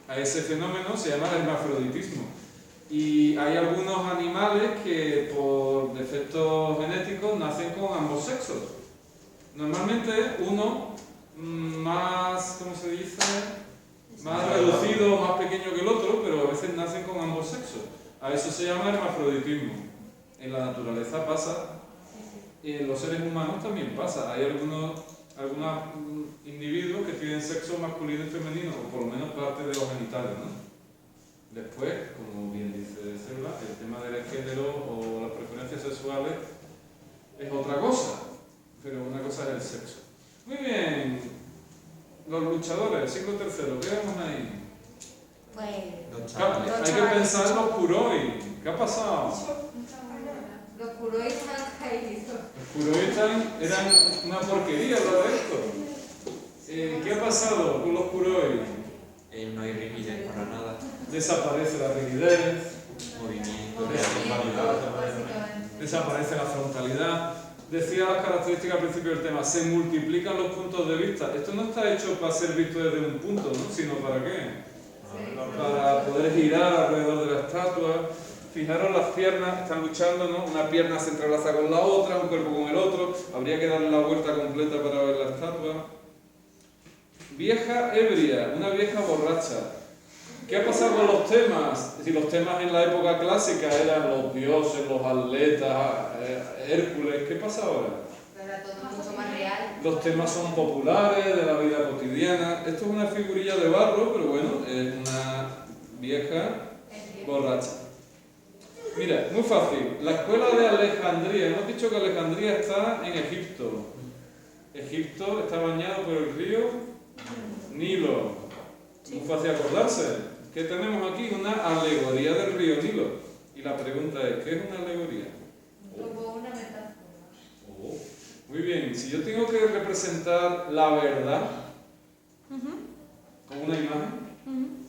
A ese fenómeno se llama hermafroditismo. Y hay algunos animales que por defectos genéticos nacen con ambos sexos. Normalmente uno más, ¿cómo se dice? Más reducido, más pequeño que el otro, pero a veces nacen con ambos sexos. A eso se llama hermafroditismo. En la naturaleza pasa. Y en los seres humanos también pasa. Hay algunos individuos que tienen sexo masculino y femenino, o por lo menos parte de los genitales, ¿no? Después, como bien dice Selva, el tema del género o las preferencias sexuales es otra cosa, pero una cosa es el sexo. Muy bien, los luchadores, siglo III, ¿qué vemos ahí? Pues... Hay que pensar en los kuroi. ¿Qué ha pasado? los kurois han caído. Los kurois eran una porquería hablar de esto. ¿Qué ha pasado con los kurois? No hay rigidez para nada. Desaparece la rigidez, Movimiento, desaparece la frontalidad. Decía las características al principio del tema, se multiplican los puntos de vista. Esto no está hecho para ser visto desde un punto, ¿no? Sino para qué? Para poder girar alrededor de la estatua. Fijaros, las piernas están luchando, ¿no? Una pierna se entrelaza con la otra, un cuerpo con el otro. Habría que darle la vuelta completa para ver la estatua. Vieja ebria, una vieja borracha. ¿Qué ha pasado con los temas? Si los temas en la época clásica eran los dioses, los atletas, Hércules, ¿qué pasa ahora? Ahora todo mucho más real. Los temas son populares, de la vida cotidiana. Esto es una figurilla de barro, pero bueno, es una vieja borracha. Mira, muy fácil. La escuela de Alejandría. Hemos dicho que Alejandría está en Egipto. Egipto está bañado por el río Nilo. Muy fácil acordarse. ¿Qué tenemos aquí? Una alegoría del río Nilo. Y la pregunta es, ¿qué es una alegoría? Como una metáfora. Oh, muy bien. Si yo tengo que representar la verdad con una imagen,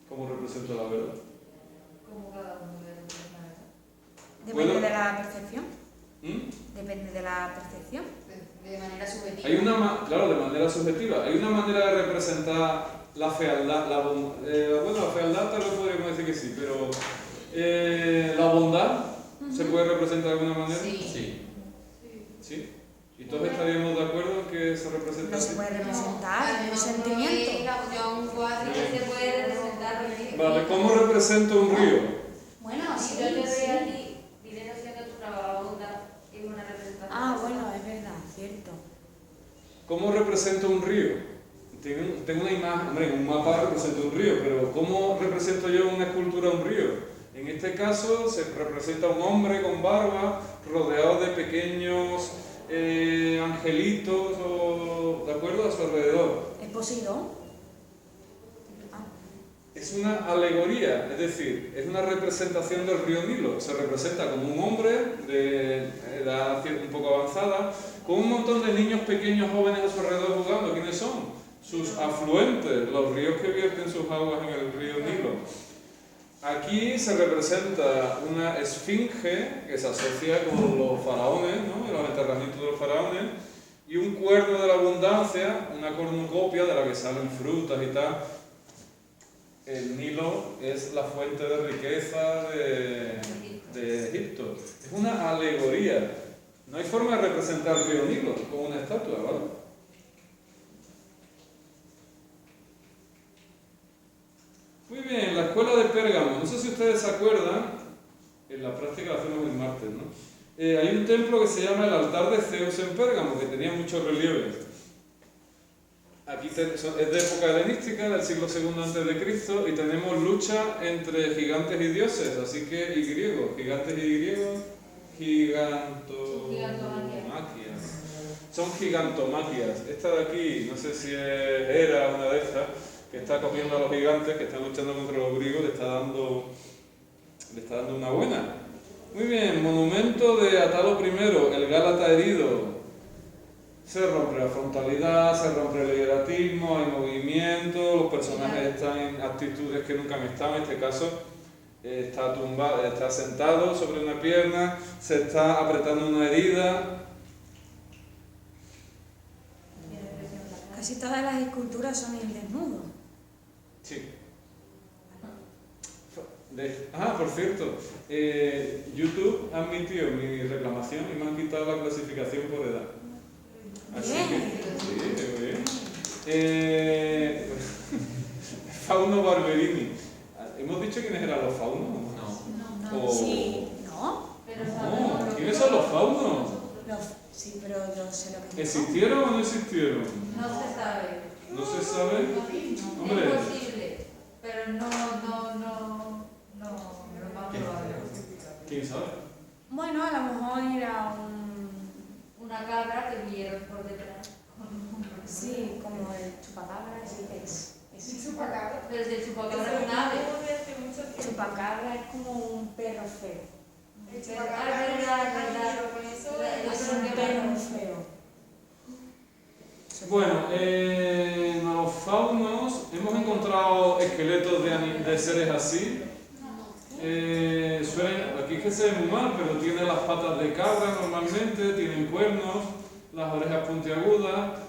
¿cómo represento la verdad? Como cada uno de los demás. Depende de la percepción. ¿Mm? Depende de la percepción. De manera subjetiva. Hay claro, de manera subjetiva. Hay una manera de representar la fealdad, bueno, la fealdad tal vez podríamos decir que sí, pero la bondad se puede representar de alguna manera. Sí. ¿Sí? ¿Y todos estaríamos de acuerdo en que se representa No se así? puede representar un sentimiento. La unión cuádrica Se puede representar. Vale, ¿cómo represento un río? Bueno, Si yo te doy a ti dinero siendo tu trabajo, es una representación. Ah, bueno, es verdad, cierto. ¿Cómo represento un río? tengo una imagen, hombre, un mapa representa un río, pero ¿cómo represento yo en una escultura un río? En este caso se representa un hombre con barba rodeado de pequeños angelitos, ¿de acuerdo? A su alrededor. ¿Es Poseidón? Es una alegoría, es decir, es una representación del río Nilo. Se representa como un hombre de edad un poco avanzada, con un montón de niños pequeños jóvenes a su alrededor jugando. ¿Quiénes son? Sus afluentes, los ríos que vierten sus aguas en el río Nilo. Aquí se representa una esfinge que se asocia con los faraones, ¿no? El enterramiento de los faraones, y un cuerno de la abundancia, una cornucopia de la que salen frutas y tal. El Nilo es la fuente de riqueza de Egipto. Es una alegoría. No hay forma de representar el río Nilo con una estatua, ¿vale? Muy bien, la escuela de Pérgamo. No sé si ustedes se acuerdan, en la práctica la hacemos el martes, ¿no? Hay un templo que se llama el altar de Zeus en Pérgamo, que tenía muchos relieves. Aquí es de época helenística, del siglo II a.C., y tenemos lucha entre gigantes y dioses, así que, y griegos, gigantes y griegos, gigantomaquias. Son gigantomaquias. Esta de aquí, no sé si es Hera, una de estas, que está cogiendo a los gigantes que están luchando contra los griegos, le está dando una buena. Muy bien, monumento de Atalo I, el Gálata herido. Se rompe la frontalidad, se rompe el hieratismo, hay movimiento, los personajes están en actitudes que nunca han estado. En este caso está tumbado, está sentado sobre una pierna, se está apretando una herida. Casi todas las esculturas son en desnudo. Sí. Por cierto, YouTube ha admitido mi reclamación y me han quitado la clasificación por edad. Así que, sí, muy bien. Fauno Barberini. ¿Hemos dicho quiénes eran los faunos? No. Sí, ¿no? No. ¿Quiénes son los faunos? Sí, pero yo sé lo que ¿Existieron o no existieron? No se sabe. ¿No se sabe? No. Hombre. Es posible, pero no lo más probable. ¿Quién sabe? Bueno, a lo mejor era una cabra que vieron por detrás. Sí, como el chupacabra, sí, es. Chupacabra. Pero el chupacabra es un ave. Chupacabra es como un perro feo. El chupacabra es un perro feo. Bueno, en los faunos hemos encontrado esqueletos de seres así. Aquí es que se ve muy mal, pero tienen las patas de cabra normalmente, tienen cuernos, las orejas puntiagudas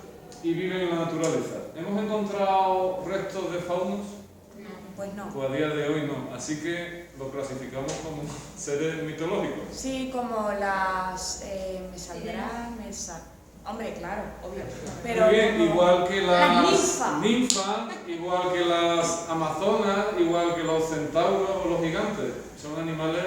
y viven en la naturaleza. ¿Hemos encontrado restos de faunos? Pues no. Pues a día de hoy no, así que lo clasificamos como seres mitológicos. Sí, como las Hombre, claro, obvio. Pero muy bien, igual que las ninfas, igual que las amazonas, igual que los centauros o los gigantes. Son animales,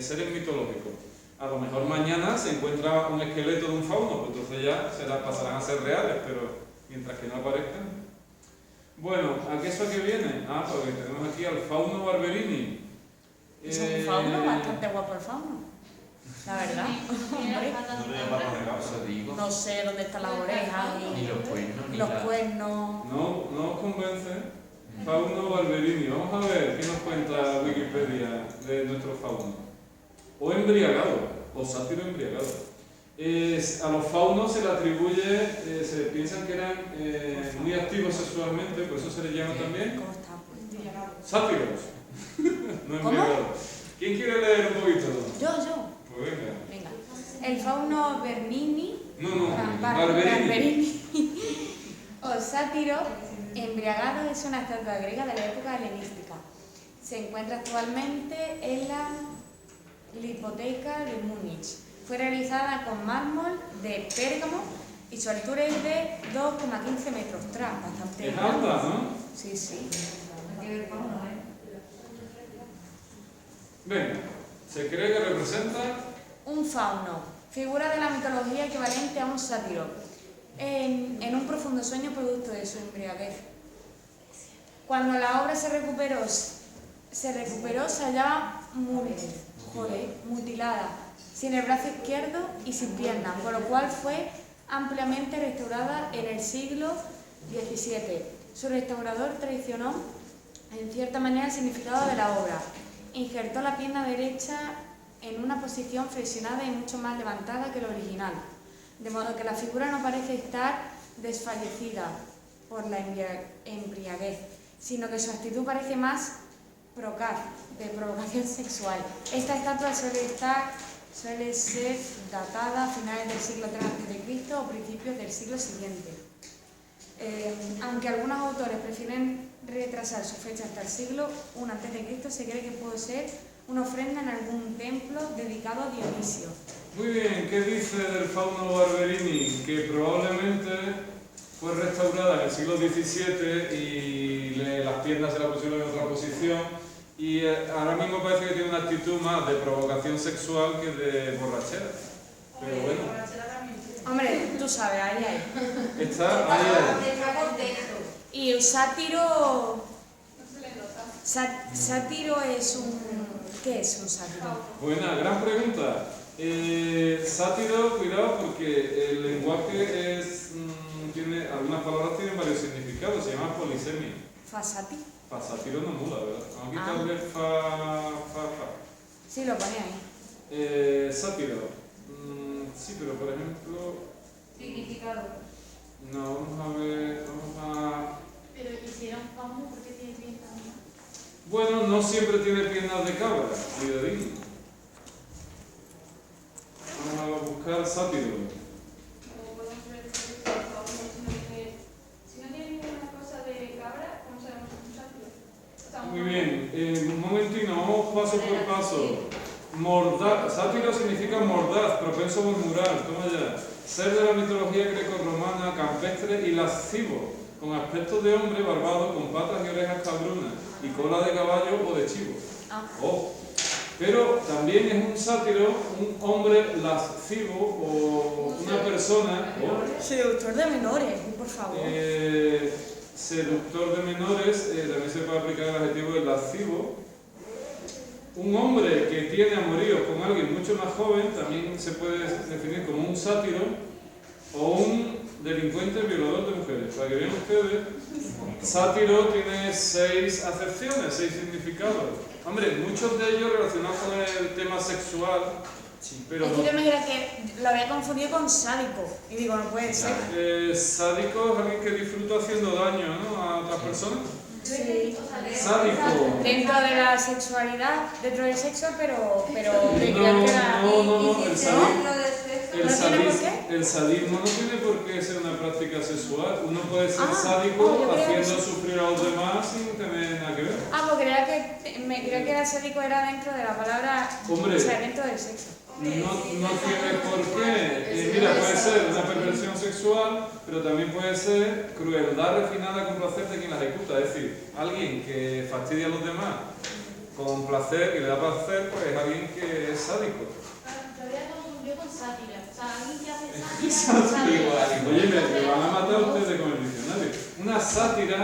seres mitológicos. A lo mejor mañana se encuentra un esqueleto de un fauno, pues entonces ya pasarán a ser reales, pero mientras que no aparezcan. Bueno, ¿a qué eso que viene? Porque tenemos aquí al Fauno Barberini. Es un fauno, bastante guapo el fauno. La verdad. No sé dónde están las orejas ni los cuernos. Ni los cuernos. No os convence. Fauno Barberini. Vamos a ver qué nos cuenta Wikipedia de nuestro fauno. O embriagado, o sátiro embriagado. A los faunos se le atribuye, se piensan que eran muy activos sexualmente, por eso se les llama también sátiros. No embriagados. ¿Quién quiere leer un poquito? Yo. Pues venga. El fauno Bernini. Barberini. O sátiro embriagado es una estatua griega de la época helenística. Se encuentra actualmente en la Litoteca de Múnich. Fue realizada con mármol de Pérgamo y su altura es de 2,15 metros. Bastante es alta, ¿no? Sí. Hay que ver cómo, Venga, se cree que representa un fauno, figura de la mitología equivalente a un sátiro. en un profundo sueño producto de su embriaguez. Cuando la obra se recuperó, se hallaba mutilada, sin el brazo izquierdo y sin piernas, por lo cual fue ampliamente restaurada en el siglo XVII. Su restaurador traicionó en cierta manera el significado de la obra. Injertó la pierna derecha en una posición flexionada y mucho más levantada que la original, de modo que la figura no parece estar desfallecida por la embriaguez, sino que su actitud parece más procaz, de provocación sexual. Esta estatua suele ser datada a finales del siglo III a.C. o principios del siglo siguiente. Aunque algunos autores prefieren retrasar su fecha hasta el siglo I a.C., se cree que pudo ser una ofrenda en algún templo dedicado a Dionisio. Muy bien, ¿qué dice del Fauno Barberini? Que probablemente fue restaurada en el siglo XVII y las piernas se la pusieron en otra posición, y ahora mismo parece que tiene una actitud más de provocación sexual que de borrachera. Pero bueno. Hombre, tú sabes, ahí hay. Está ahí. Y el sátiro... Sátiro es un... ¿Qué es un sátiro? Buena, gran pregunta. Sátiro, cuidado, porque el lenguaje tiene, algunas palabras tienen varios significados, se llama polisemia. Fasati. Sátiro no mula, ¿verdad? Vamos a quitarle fa. Sí, lo ponía ahí. Sátiro. Sí, pero por ejemplo... Significado. No, vamos a ver, Pero hicieron famoso porque tiene pinta, ¿no? Bueno, no siempre tiene piernas de cabra, cuidadín. Vamos a buscar sátiro. O podemos ver si no tiene ninguna cosa de cabra, ¿cómo sabemos que es un sátiro? Muy bien, un momentito, vamos paso por paso. Sátiro significa mordaz, propenso a murmurar, toma ya. Ser de la mitología grecorromana, campestre y lascivo, con aspecto de hombre barbado, con patas y orejas cabrunas, y cola de caballo o de chivo. Oh. Pero también es un sátiro, un hombre lascivo o una persona... Seductor de menores, por favor. Seductor de menores, también se puede aplicar el adjetivo de lascivo. Un hombre que tiene amoríos con alguien mucho más joven también se puede definir como un sátiro o un delincuente violador de mujeres. Para que vean ustedes, sátiro tiene 6 acepciones, 6 significados. Hombre, muchos de ellos relacionados con el tema sexual, pero... Es que yo me diría que lo había confundido con sádico, y digo, no puede ser. Sádico es alguien que disfruta haciendo daño, ¿no?, a otras personas. Sí. Sádico. Dentro de la sexualidad, dentro del sexo, pero No, el sadismo no tiene por qué ser una práctica sexual. Uno puede ser sádico haciendo sufrir a los demás sin tener nada que ver. Pues creía que el sádico era dentro de la palabra, Hombre, o sea, dentro del sexo. No tiene por qué. Mira, puede ser una perversión sexual, pero también puede ser crueldad refinada con placer de quien la ejecuta. Es decir, alguien que fastidia a los demás con placer, que le da placer, pues es alguien que es sádico. Lo había confundido con sátira. O sea, alguien que hace sátira. Oye, me van a matar ustedes con el diccionario. Una sátira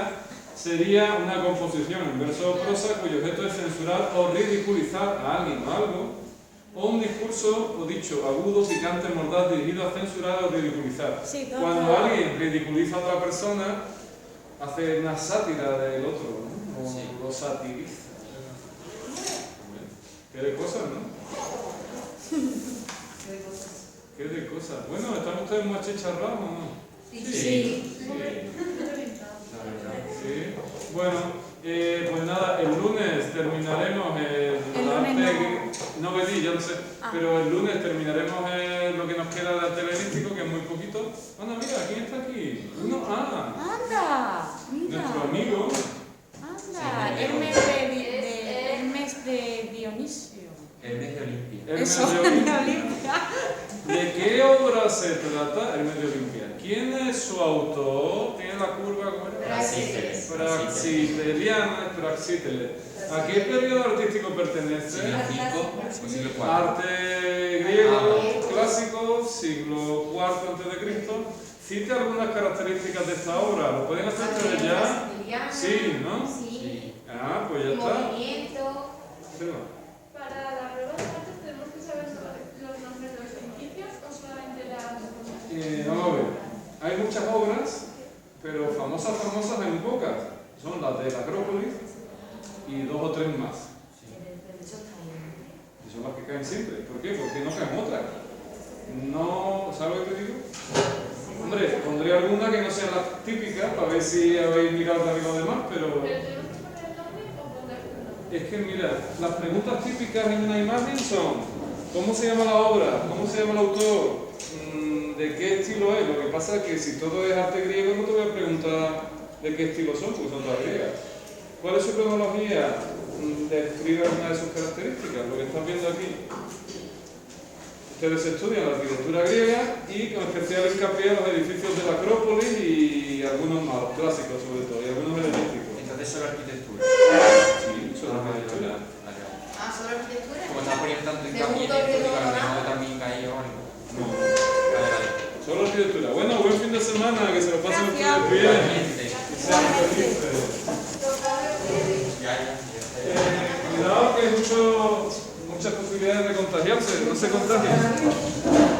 sería una composición en verso o prosa cuyo objeto es censurar o ridiculizar a alguien o algo, o un discurso o dicho agudo, picante, mordaz, dirigido a censurar o ridiculizar. Sí, cuando alguien ridiculiza a otra persona, hace una sátira del otro, ¿no? O lo satiriza. Qué de cosas, ¿no? Qué de cosas. Bueno, ¿están ustedes más chicharrados o no? Sí. Bueno, pues nada, el lunes terminaremos no vení, yo no sé, pero el lunes terminaremos lo que nos queda de arte helenístico, que es muy poquito. Anda, mira, ¿quién está aquí? ¡Anda! Mira. Nuestro amigo. ¡Anda! El mes de Dionisio. El mes de Olimpia. Eso, de Olimpia. ¿De qué obra se trata el mes de Olimpia? ¿Quién es su autor? ¿Tiene la curva? ¿Cómo era? Praxíteles. ¿A qué periodo artístico pertenece? Siglo V o siglo IV. Arte griego clásico, siglo IV a.C., cite algunas características de esta obra. ¿Lo pueden hacer ustedes ya? Sí, ¿no? Sí. Ah, pues ya está. Movimiento. Sí, va. Para la prueba de datos tenemos que saber los nombres de los edificios o solamente las... Vamos a ver. Hay muchas obras, pero famosas hay muy pocas. Son las de la Acrópolis y 2 o 3 más. Y son las que caen siempre. ¿Por qué? Porque no caen otras. No, ¿sabes lo que te digo? Hombre, pondré alguna que no sean las típicas para ver si habéis mirado también los demás, pero... ¿Pero tenemos que poner el nombre o poner el nombre? Es que mira, las preguntas típicas en una imagen son ¿cómo se llama la obra? ¿Cómo se llama el autor? ¿De qué estilo es? Lo que pasa es que si todo es arte griego no te voy a preguntar de qué estilo son, porque son todas griegas. ¿Cuál es su cronología? Describe alguna de sus características, lo que están viendo aquí. Ustedes estudian la arquitectura griega y con especial hincapié en los edificios de la Acrópolis y algunos más, los clásicos sobre todo, y algunos helenísticos. Entonces solo arquitectura. Sí, solo arquitectura. Ah, ¿solo arquitectura? Como está poniendo tanto ¿De hincapié un en esto, digo, a lo torre mejor también cae o algo. No, Vale. solo arquitectura. Bueno, buen fin de semana, que se lo pasen ustedes bien. Igualmente. Que sean felices. Ya. Cuidado que hay muchas posibilidades de contagiarse, no se contagien.